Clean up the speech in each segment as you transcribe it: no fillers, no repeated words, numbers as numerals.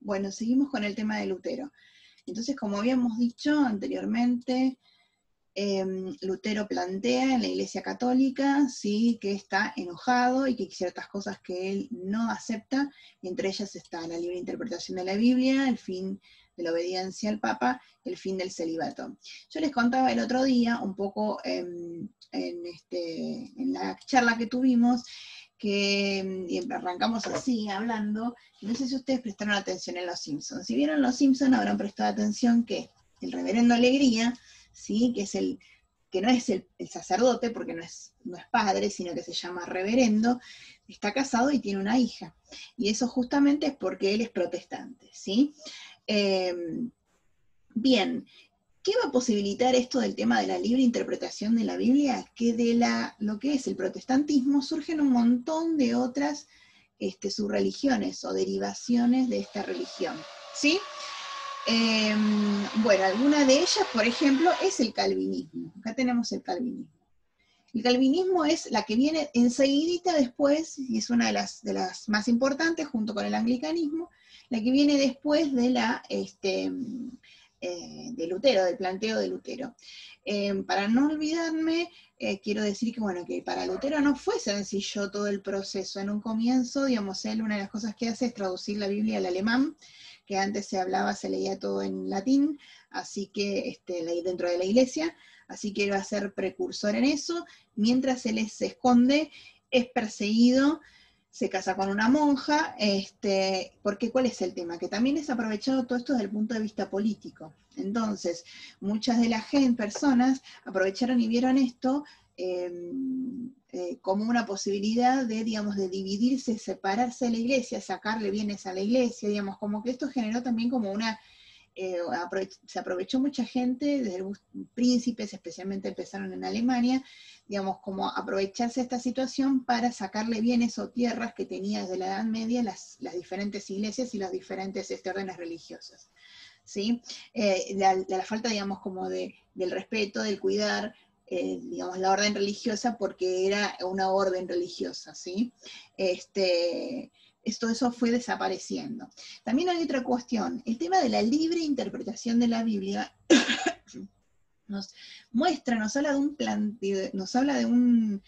Bueno, seguimos con el tema de Lutero. Entonces, como habíamos dicho anteriormente, Lutero plantea en la Iglesia Católica, sí, que está enojado y que hay ciertas cosas que él no acepta, y entre ellas está la libre interpretación de la Biblia, el fin de la obediencia al Papa, el fin del celibato. Yo les contaba el otro día, un poco en la charla que tuvimos, que y arrancamos así, hablando, y no sé si ustedes prestaron atención en Los Simpsons. Si vieron Los Simpsons habrán prestado atención que el reverendo Alegría, ¿sí? Que no es el sacerdote, porque no es padre, sino que se llama reverendo, está casado y tiene una hija. Y eso justamente es porque él es protestante, ¿sí? Bien, ¿qué va a posibilitar esto del tema de la libre interpretación de la Biblia? Que de lo que es el protestantismo surgen un montón de otras subreligiones o derivaciones de esta religión, ¿sí? Bueno, alguna de ellas, por ejemplo, es el calvinismo. Acá tenemos el calvinismo. El calvinismo es la que viene enseguidita después, y es una de las más importantes, junto con el anglicanismo, la que viene después de de Lutero, del planteo de Lutero. Para no olvidarme, quiero decir que, bueno, que para Lutero no fue sencillo todo el proceso. En un comienzo, digamos, él una de las cosas que hace es traducir la Biblia al alemán, que antes se leía todo en latín, así que dentro de la iglesia, así que él va a ser precursor en eso, mientras él se esconde, es perseguido, se casa con una monja, porque ¿cuál es el tema? Que también es aprovechado todo esto desde el punto de vista político. Entonces, muchas de las personas aprovecharon y vieron esto como una posibilidad de, digamos, de dividirse, separarse de la iglesia, sacarle bienes a la iglesia, digamos, como que esto generó también como se aprovechó mucha gente, desde los príncipes especialmente empezaron en Alemania, digamos, como aprovecharse de esta situación para sacarle bienes o tierras que tenía desde la Edad Media las diferentes iglesias y las diferentes órdenes religiosas, ¿sí? La falta, digamos, como del respeto, del cuidar, digamos, la orden religiosa, porque era una orden religiosa, ¿sí? Eso fue desapareciendo. También hay otra cuestión, el tema de la libre interpretación de la Biblia nos habla de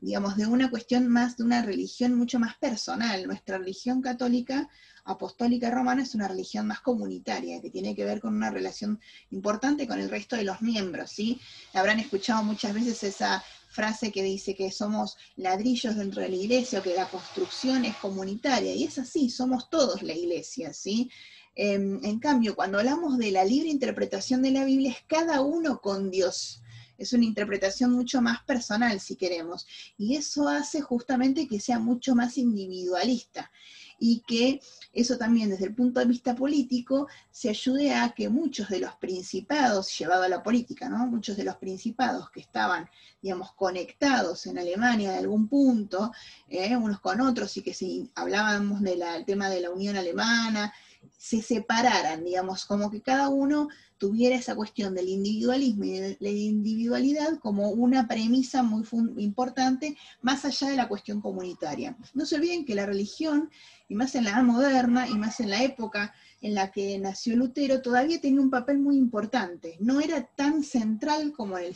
digamos, de una cuestión más, de una religión mucho más personal. Nuestra religión católica, apostólica romana, es una religión más comunitaria, que tiene que ver con una relación importante con el resto de los miembros, ¿sí? Habrán escuchado muchas veces esa frase que dice que somos ladrillos dentro de la iglesia, o que la construcción es comunitaria, y es así, somos todos la iglesia, ¿sí? En cambio, cuando hablamos de la libre interpretación de la Biblia, es cada uno con Dios. Es una interpretación mucho más personal, si queremos, y eso hace justamente que sea mucho más individualista, y que eso también desde el punto de vista político se ayude a que muchos de los principados, llevado a la política, ¿no? Muchos de los principados que estaban, digamos, conectados en Alemania de algún punto, unos con otros, y que si hablábamos del tema de la Unión Alemana, se separaran, digamos, como que cada uno tuviera esa cuestión del individualismo y de la individualidad como una premisa muy importante, más allá de la cuestión comunitaria. No se olviden que la religión, y más en la edad moderna, y más en la época en la que nació Lutero, todavía tenía un papel muy importante. No era tan central como el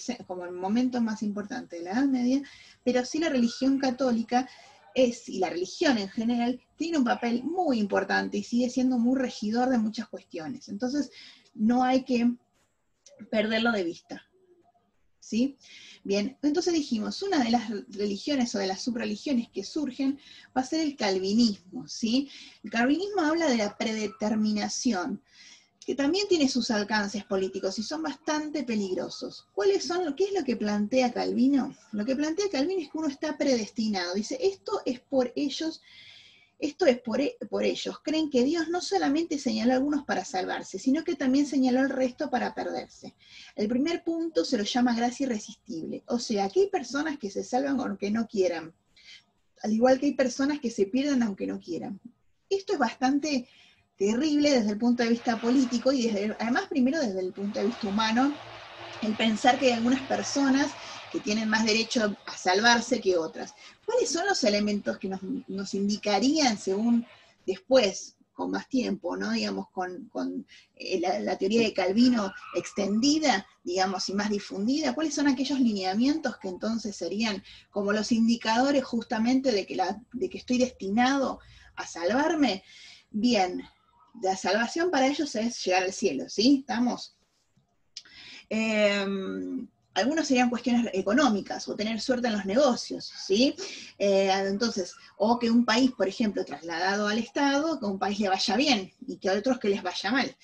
momento más importante de la Edad Media, pero sí la religión católica y la religión en general, tiene un papel muy importante y sigue siendo muy regidor de muchas cuestiones. Entonces, no hay que perderlo de vista, ¿sí? Bien, entonces dijimos, una de las religiones o de las subreligiones que surgen va a ser el calvinismo, ¿sí? El calvinismo habla de la predeterminación, que también tiene sus alcances políticos y son bastante peligrosos. ¿Qué es lo que plantea Calvino? Lo que plantea Calvino es que uno está predestinado. Dice, esto es por ellos. Esto es por ellos. Creen que Dios no solamente señaló a algunos para salvarse, sino que también señaló al resto para perderse. El primer punto se lo llama gracia irresistible. O sea, que hay personas que se salvan aunque no quieran, al igual que hay personas que se pierden aunque no quieran. Esto es bastante terrible desde el punto de vista político y además primero desde el punto de vista humano, el pensar que hay algunas personas que tienen más derecho a salvarse que otras. ¿Cuáles son los elementos que nos indicarían, según después, con más tiempo, ¿no? Digamos, con la teoría de Calvino extendida, digamos, y más difundida, ¿cuáles son aquellos lineamientos que entonces serían como los indicadores justamente de que estoy destinado a salvarme? Bien, la salvación para ellos es llegar al cielo, ¿sí? ¿Estamos? Algunos serían cuestiones económicas, o tener suerte en los negocios, ¿sí? Entonces, o que un país, por ejemplo, trasladado al Estado, que a un país le vaya bien, y que a otros que les vaya mal.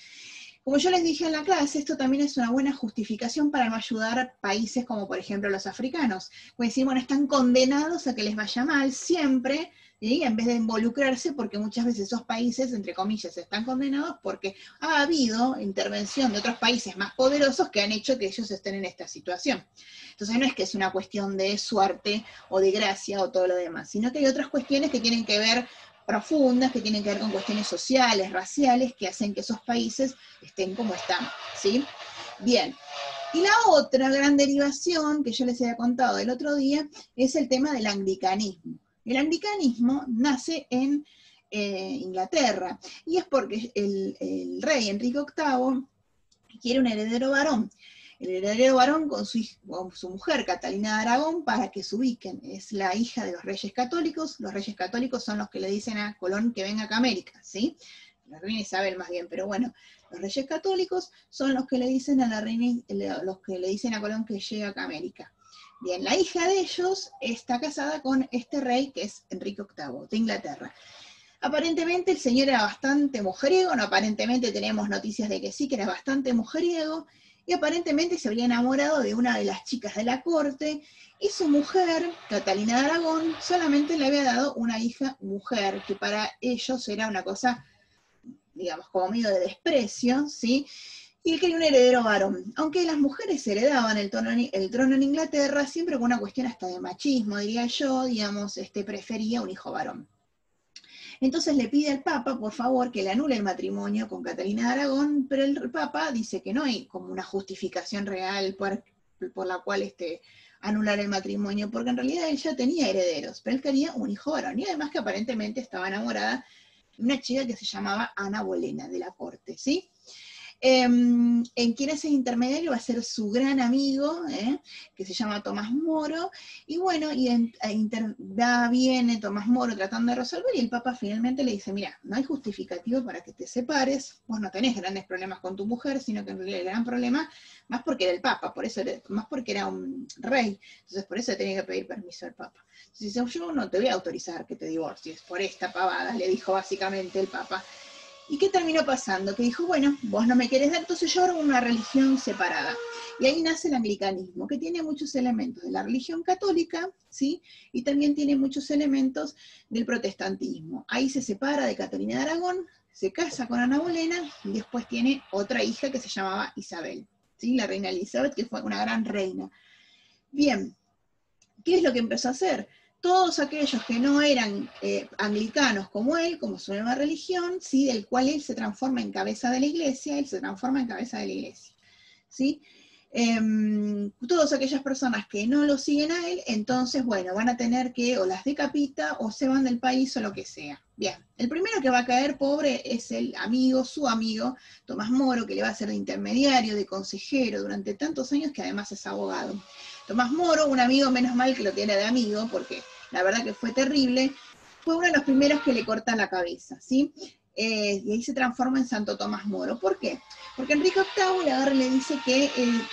Como yo les dije en la clase, esto también es una buena justificación para no ayudar a países como, por ejemplo, los africanos. Pues decir, bueno, están condenados a que les vaya mal siempre, ¿sí? En vez de involucrarse, porque muchas veces esos países, entre comillas, están condenados porque ha habido intervención de otros países más poderosos que han hecho que ellos estén en esta situación. Entonces no es que es una cuestión de suerte o de gracia o todo lo demás, sino que hay otras cuestiones que tienen que ver profundas, que tienen que ver con cuestiones sociales, raciales, que hacen que esos países estén como están, ¿sí? Bien. Y la otra gran derivación que yo les había contado el otro día es el tema del anglicanismo. El anglicanismo nace en Inglaterra, y es porque el rey Enrique VIII quiere un heredero varón. El heredero varón con su mujer, Catalina de Aragón, para que se ubiquen. Es la hija de los reyes católicos. Los reyes católicos son los que le dicen a Colón que venga acá a América, ¿sí? La reina Isabel más bien, pero bueno, los reyes católicos son los que le dicen a la reina, los que le dicen a Colón que llegue acá a América. Bien, la hija de ellos está casada con este rey que es Enrique VIII, de Inglaterra. Aparentemente el señor era bastante mujeriego, no aparentemente tenemos noticias de que sí, que era bastante mujeriego, y aparentemente se había enamorado de una de las chicas de la corte, y su mujer, Catalina de Aragón, solamente le había dado una hija mujer, que para ellos era una cosa, digamos, como medio de desprecio, ¿sí? Y él quería un heredero varón. Aunque las mujeres heredaban el trono en Inglaterra, siempre con una cuestión hasta de machismo, diría yo, digamos, prefería un hijo varón. Entonces le pide al Papa, por favor, que le anule el matrimonio con Catalina de Aragón, pero el Papa dice que no hay como una justificación real por la cual anular el matrimonio, porque en realidad él ya tenía herederos, pero él quería un hijo varón, y además que aparentemente estaba enamorada de una chica que se llamaba Ana Bolena, de la corte, ¿sí? En quien es el intermediario va a ser su gran amigo, que se llama Tomás Moro, y bueno, viene Tomás Moro tratando de resolver, y el Papa finalmente le dice, mira, no hay justificativo para que te separes, vos no tenés grandes problemas con tu mujer, sino que en realidad el gran problema, más porque era el Papa, más porque era un rey, entonces por eso tenía que pedir permiso al Papa. Entonces dice, yo no te voy a autorizar que te divorcies por esta pavada, le dijo básicamente el Papa. ¿Y qué terminó pasando? Que dijo, bueno, vos no me querés dar, entonces yo hago una religión separada. Y ahí nace el anglicanismo, que tiene muchos elementos de la religión católica, ¿sí? Y también tiene muchos elementos del protestantismo. Ahí se separa de Catalina de Aragón, se casa con Ana Bolena, y después tiene otra hija que se llamaba Isabel, ¿sí? La reina Elizabeth, que fue una gran reina. Bien, ¿qué es lo que empezó a hacer? Todos aquellos que no eran anglicanos como él, como su nueva religión, ¿sí? Del cual él se transforma en cabeza de la iglesia, él se transforma en cabeza de la iglesia, ¿sí? Todas aquellas personas que no lo siguen a él, entonces, bueno, van a tener que o las decapita o se van del país o lo que sea. Bien, el primero que va a caer pobre es el amigo, su amigo, Tomás Moro, que le va a ser de intermediario, de consejero durante tantos años, que además es abogado. Tomás Moro, un amigo, menos mal que lo tiene de amigo, porque la verdad que fue terrible, fue uno de los primeros que le cortan la cabeza, ¿sí? Y ahí se transforma en Santo Tomás Moro. ¿Por qué? Porque Enrique VIII le agarra y le dice que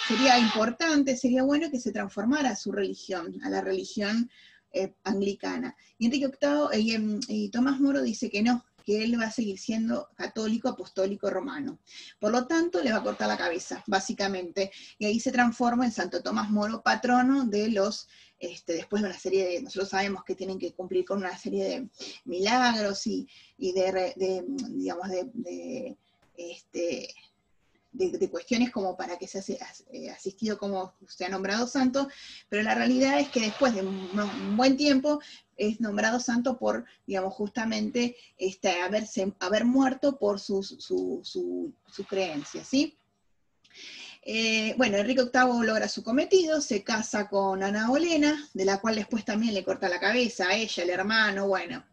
sería importante, sería bueno que se transformara a su religión, a la religión anglicana. Y Enrique VIII y Tomás Moro dice que no, que él va a seguir siendo católico, apostólico, romano. Por lo tanto, le va a cortar la cabeza, básicamente. Y ahí se transforma en Santo Tomás Moro, patrono de los, después de una serie de, nosotros sabemos que tienen que cumplir con una serie de milagros y digamos, de cuestiones como para que sea asistido como sea nombrado santo, pero la realidad es que después de un buen tiempo es nombrado santo por, digamos, justamente haber muerto por su creencia, ¿sí? Bueno, Enrique VIII logra su cometido, se casa con Ana Bolena, de la cual después también le corta la cabeza a ella, el hermano, bueno.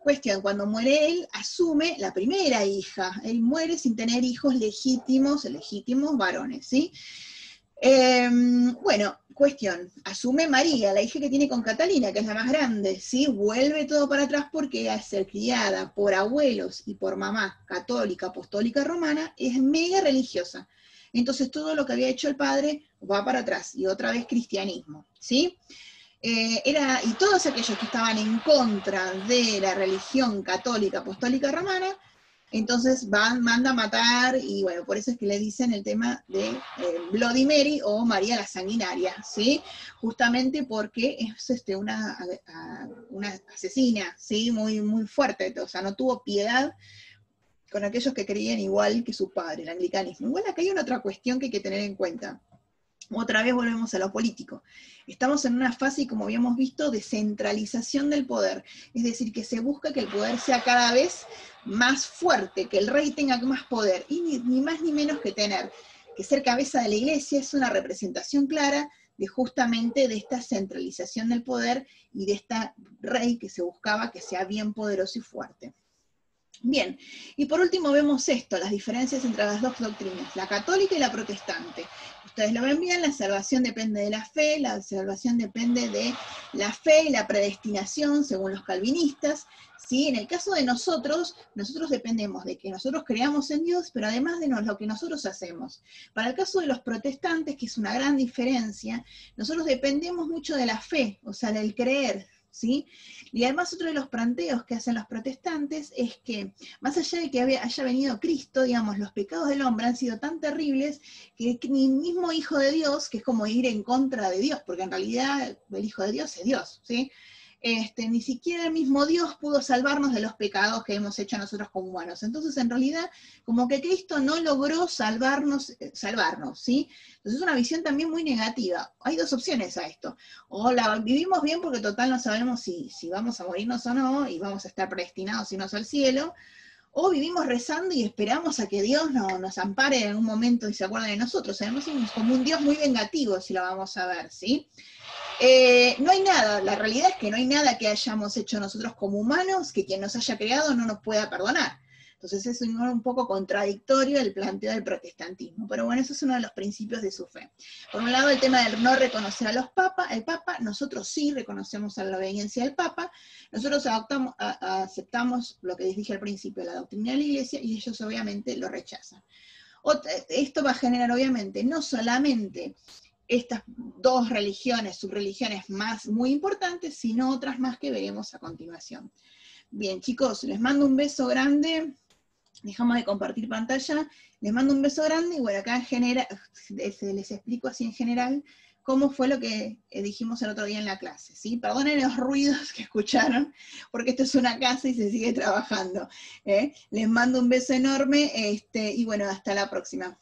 Cuestión, cuando muere él, asume la primera hija. Él muere sin tener hijos legítimos varones, ¿sí? Bueno, cuestión, asume María, la hija que tiene con Catalina, que es la más grande, ¿sí? Vuelve todo para atrás porque al ser criada por abuelos y por mamá católica, apostólica romana, es mega religiosa. Entonces todo lo que había hecho el padre va para atrás, y otra vez cristianismo, ¿sí? Y todos aquellos que estaban en contra de la religión católica apostólica romana, entonces manda a matar, y bueno, por eso es que le dicen el tema de Bloody Mary o María la Sanguinaria, ¿sí? Justamente porque es una asesina, ¿sí? Muy, muy fuerte, o sea, no tuvo piedad con aquellos que creían igual que su padre, el anglicanismo. Igual acá hay una otra cuestión que hay que tener en cuenta. Otra vez volvemos a lo político. Estamos en una fase, como habíamos visto, de centralización del poder. Es decir, que se busca que el poder sea cada vez más fuerte, que el rey tenga más poder. Y ni más ni menos que ser cabeza de la iglesia es una representación clara de justamente de esta centralización del poder y de esta rey que se buscaba que sea bien poderoso y fuerte. Bien, y por último vemos esto, las diferencias entre las dos doctrinas, la católica y la protestante. Ustedes lo ven bien, la salvación depende de la fe y la predestinación, según los calvinistas. ¿Sí? En el caso de nosotros dependemos de que nosotros creamos en Dios, pero además de lo que nosotros hacemos. Para el caso de los protestantes, que es una gran diferencia, nosotros dependemos mucho de la fe, o sea, del creer, ¿sí? Y además otro de los planteos que hacen los protestantes es que, más allá de que haya venido Cristo, digamos, los pecados del hombre han sido tan terribles que ni el mismo Hijo de Dios, que es como ir en contra de Dios, porque en realidad el Hijo de Dios es Dios, ¿sí? Ni siquiera el mismo Dios pudo salvarnos de los pecados que hemos hecho nosotros como humanos. Entonces, en realidad, como que Cristo no logró salvarnos, ¿sí? Entonces es una visión también muy negativa. Hay dos opciones a esto. O la vivimos bien porque total no sabemos si vamos a morirnos o no, y vamos a estar predestinados irnos al cielo, o vivimos rezando y esperamos a que Dios nos ampare en algún momento y se acuerde de nosotros. Además, es como un Dios muy vengativo, si lo vamos a ver, ¿sí? No hay nada, la realidad es que no hay nada que hayamos hecho nosotros como humanos que quien nos haya creado no nos pueda perdonar. Entonces es un poco contradictorio el planteo del protestantismo, pero bueno, eso es uno de los principios de su fe. Por un lado, el tema de no reconocer a el Papa, nosotros sí reconocemos a la obediencia del Papa, nosotros aceptamos lo que les dije al principio, la doctrina de la Iglesia, y ellos obviamente lo rechazan. Esto va a generar obviamente no solamente estas dos religiones, subreligiones muy importantes, sino otras más que veremos a continuación. Bien, chicos, les mando un beso grande. Dejamos de compartir pantalla. Les mando un beso grande y bueno, acá en general, les explico así en general cómo fue lo que dijimos el otro día en la clase, ¿sí? Perdonen los ruidos que escucharon, porque esto es una casa y se sigue trabajando. Les mando un beso enorme y bueno, hasta la próxima.